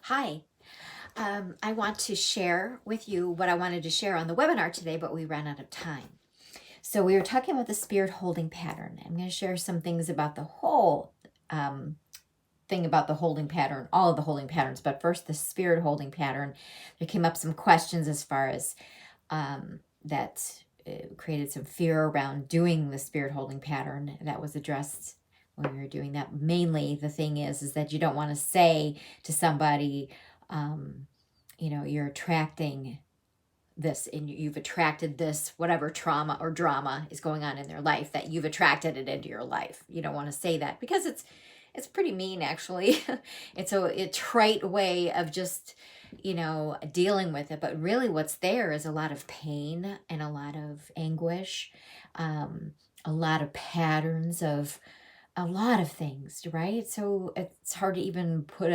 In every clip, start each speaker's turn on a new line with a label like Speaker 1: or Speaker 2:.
Speaker 1: Hi. I want to share with you what I wanted to share on the webinar today, but we ran out of time. So we were talking about the spirit holding pattern. I'm going to share some things about the whole thing about the holding pattern, all of the holding patterns, but first the spirit holding pattern. There came up some questions as far as that created some fear around doing the spirit holding pattern. That was addressed when we were doing that. Mainly the thing is that you don't want to say to somebody, you're attracting this and you've attracted this, whatever trauma or drama is going on in their life, that you've attracted it into your life. You don't want to say that because it's pretty mean, actually. It's a trite way of just dealing with it, but really what's there is a lot of pain and a lot of anguish, a lot of patterns of a lot of things, right? So it's hard to even put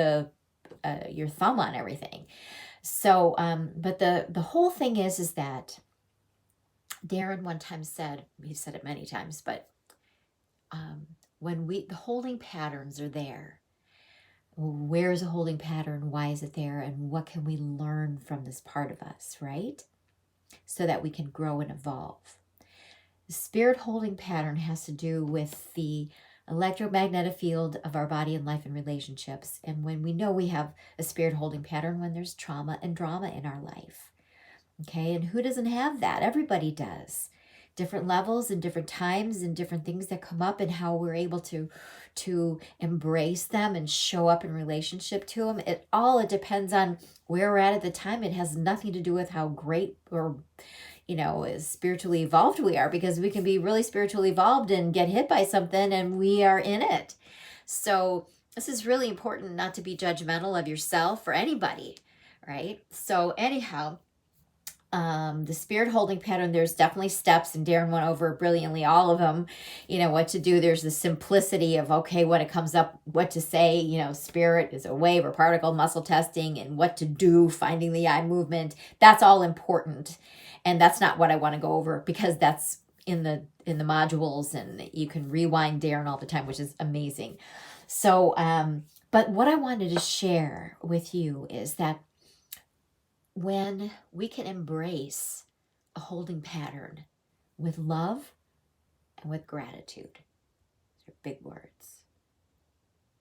Speaker 1: your thumb on everything. So, but the whole thing is that Darren one time said, he said it many times, but when the holding patterns are there, where is a holding pattern? Why is it there? And what can we learn from this part of us, right? So that we can grow and evolve. The spirit holding pattern has to do with the electromagnetic field of our body and life and relationships. And when we know we have a spirit holding pattern, when there's trauma and drama in our life. Okay, and who doesn't have that? Everybody does. Different levels and different times and different things that come up and how we're able to embrace them and show up in relationship to them. It depends on where we're at the time. It has nothing to do with how great or as spiritually evolved we are, because we can be really spiritually evolved and get hit by something and we are in it. So this is really important, not to be judgmental of yourself or anybody, right? So anyhow, the spirit holding pattern, there's definitely steps, and Darren went over brilliantly all of them, what to do. There's the simplicity of, okay, when it comes up, what to say, spirit is a wave or particle, muscle testing, and what to do, finding the eye movement. That's all important. And that's not what I want to go over, because that's in the modules, and you can rewind Darren all the time, which is amazing. So, but what I wanted to share with you is that when we can embrace a holding pattern with love and with gratitude, they're big words,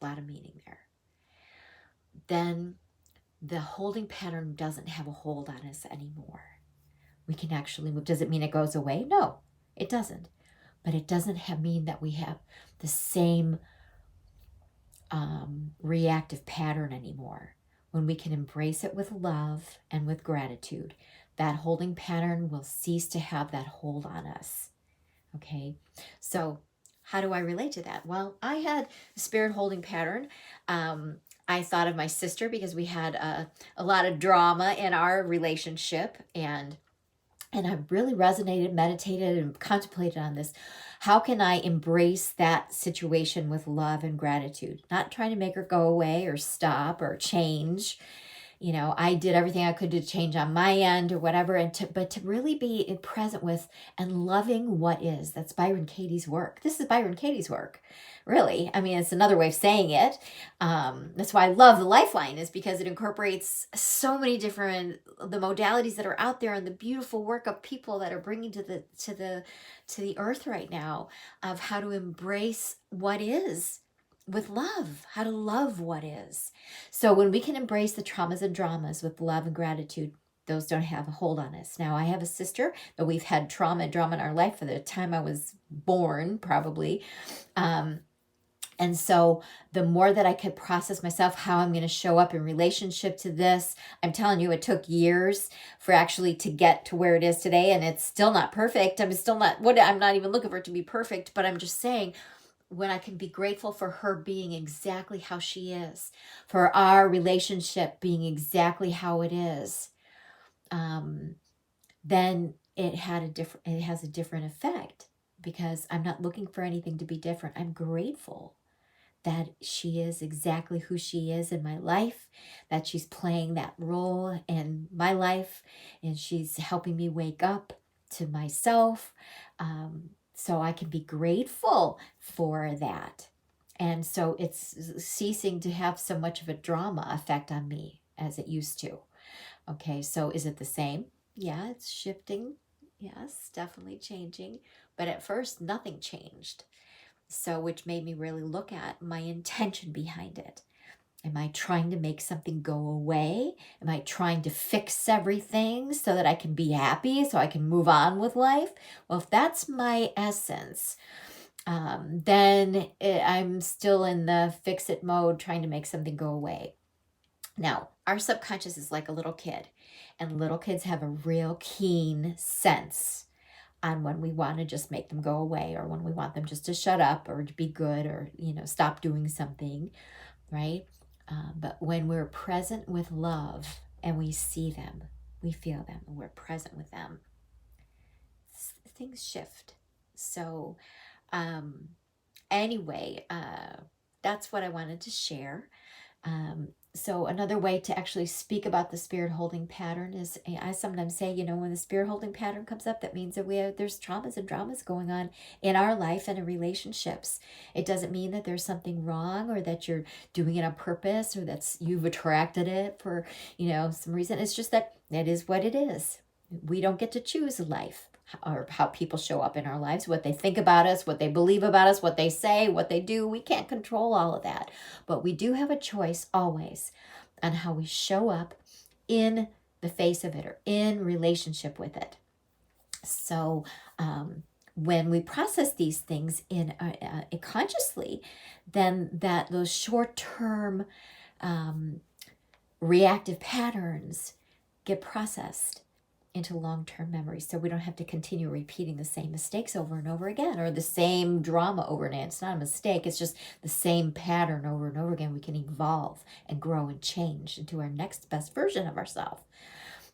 Speaker 1: a lot of meaning there, then the holding pattern doesn't have a hold on us anymore. We can actually move. Does it mean it goes away? No, it doesn't. But it doesn't mean that we have the same reactive pattern anymore. When we can embrace it with love and with gratitude, that holding pattern will cease to have that hold on us. Okay, so how do I relate to that? Well, I had a spirit holding pattern. I thought of my sister because we had a lot of drama in our relationship, and I really resonated, meditated, and contemplated on this. How can I embrace that situation with love and gratitude? Not trying to make her go away or stop or change. I did everything I could to change on my end or whatever, but to really be present with and loving what is. That's Byron Katie's work. This is Byron Katie's work, really. I mean, it's another way of saying it. That's why I love the Lifeline, is because it incorporates so many different the modalities that are out there and the beautiful work of people that are bringing to the earth right now, of how to embrace what is with love, how to love what is. So when we can embrace the traumas and dramas with love and gratitude, those don't have a hold on us. Now, I have a sister, but we've had trauma and drama in our life for the time I was born, probably. And so the more that I could process myself, how I'm going to show up in relationship to this, I'm telling you, it took years for actually to get to where it is today. And it's still not perfect. I'm not even looking for it to be perfect, but I'm just saying, when I can be grateful for her being exactly how she is, for our relationship being exactly how it is, then it has a different effect, because I'm not looking for anything to be different. I'm grateful that she is exactly who she is in my life, that she's playing that role in my life, and she's helping me wake up to myself. So I can be grateful for that. And so it's ceasing to have so much of a drama effect on me as it used to. Okay, so is it the same? Yeah, it's shifting. Yes, definitely changing. But at first, nothing changed. So, which made me really look at my intention behind it. Am I trying to make something go away? Am I trying to fix everything so that I can be happy, so I can move on with life? Well, if that's my essence, then I'm still in the fix it mode, trying to make something go away. Now, our subconscious is like a little kid, and little kids have a real keen sense on when we want to just make them go away, or when we want them just to shut up or to be good, or, stop doing something, right? But when we're present with love and we see them, we feel them, and we're present with them, things shift. So, anyway, that's what I wanted to share. So another way to actually speak about the spirit holding pattern is, I sometimes say, when the spirit holding pattern comes up, that means that there's traumas and dramas going on in our life and in relationships. It doesn't mean that there's something wrong, or that you're doing it on purpose, or you've attracted it for, some reason. It's just that it is what it is. We don't get to choose life, or how people show up in our lives, what they think about us, what they believe about us, what they say, what they do. We can't control all of that. But we do have a choice always on how we show up in the face of it, or in relationship with it. So when we process these things in consciously, then those short-term reactive patterns get processed into long-term memories, so we don't have to continue repeating the same mistakes over and over again, or the same drama over and over. It's not a mistake, it's just the same pattern over and over again. We can evolve and grow and change into our next best version of ourselves.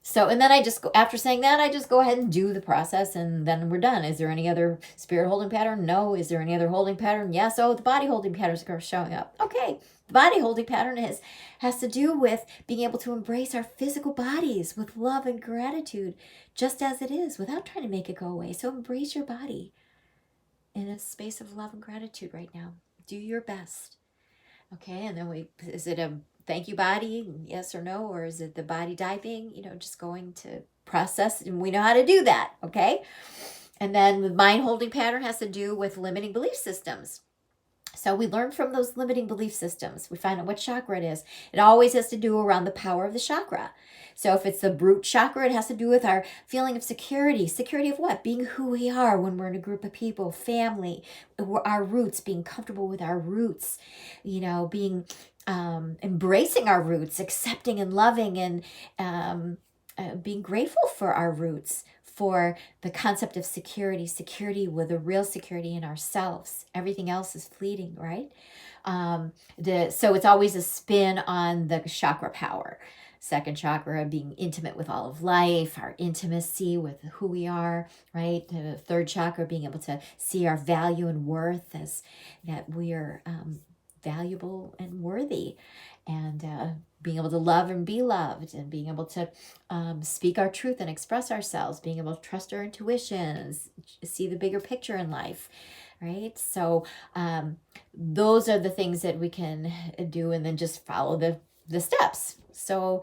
Speaker 1: So, and then I just go, after saying that, I just go ahead and do the process, and then we're done. Is there any other spirit holding pattern? No. Is there any other holding pattern? Yes. Oh, the body holding patterns are showing up. Okay. The body holding pattern has to do with being able to embrace our physical bodies with love and gratitude, just as it is, without trying to make it go away. So embrace your body in a space of love and gratitude right now. Do your best. Okay. And then is it a thank you body, yes or no? Or is it the body diving, just going to process? And we know how to do that, okay? And then the mind holding pattern has to do with limiting belief systems. So we learn from those limiting belief systems. We find out what chakra it is. It always has to do around the power of the chakra. So if it's the root chakra, it has to do with our feeling of security. Security of what? Being who we are when we're in a group of people, family, our roots, being comfortable with our roots, being embracing our roots, accepting and loving, and being grateful for our roots, for the concept of security with a real security in ourselves. Everything else is fleeting, right? So it's always a spin on the chakra power. Second chakra being intimate with all of life, our intimacy with who we are, right? The third chakra being able to see our value and worth, as that we are valuable and worthy, and being able to love and be loved, and being able to speak our truth and express ourselves, being able to trust our intuitions, see the bigger picture in life, right? So those are the things that we can do, and then just follow the steps. So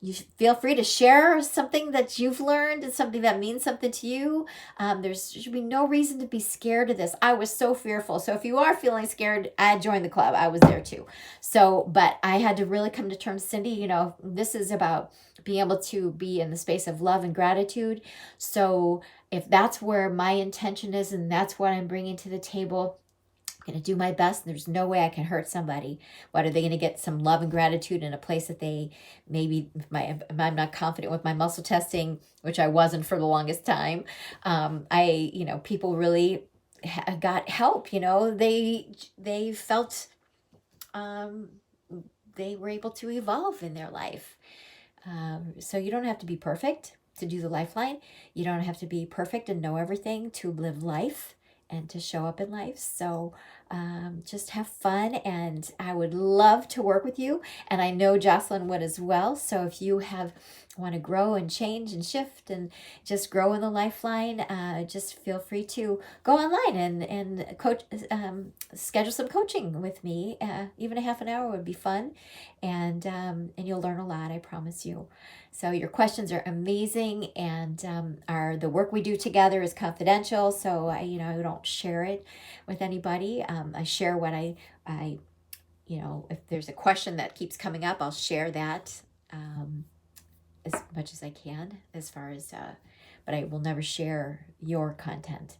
Speaker 1: you feel free to share something that you've learned and something that means something to you. There should be no reason to be scared of this. I was so fearful. So if you are feeling scared, I joined the club. I was there too. So, but I had to really come to terms, Cindy, this is about being able to be in the space of love and gratitude. So if that's where my intention is, and that's what I'm bringing to the table, I'm going to do my best. There's no way I can hurt somebody. What are they going to get? Some love and gratitude in a place that they maybe, if I'm not confident with my muscle testing, which I wasn't for the longest time. People really got help. They felt they were able to evolve in their life. So you don't have to be perfect to do the Lifeline. You don't have to be perfect and know everything to live life and to show up in life. So just have fun, and I would love to work with you, and I know Jocelyn would as well. So if you want to grow and change and shift and just grow in the Lifeline, just feel free to go online and coach, schedule some coaching with me. Even a half an hour would be fun, and you'll learn a lot, I promise you. So your questions are amazing, and the work we do together is confidential, so I don't share it with anybody. I share what I if there's a question that keeps coming up, I'll share that as much as I can, as far as but I will never share your content.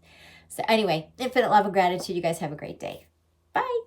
Speaker 1: So anyway, infinite love and gratitude. You guys have a great day. Bye.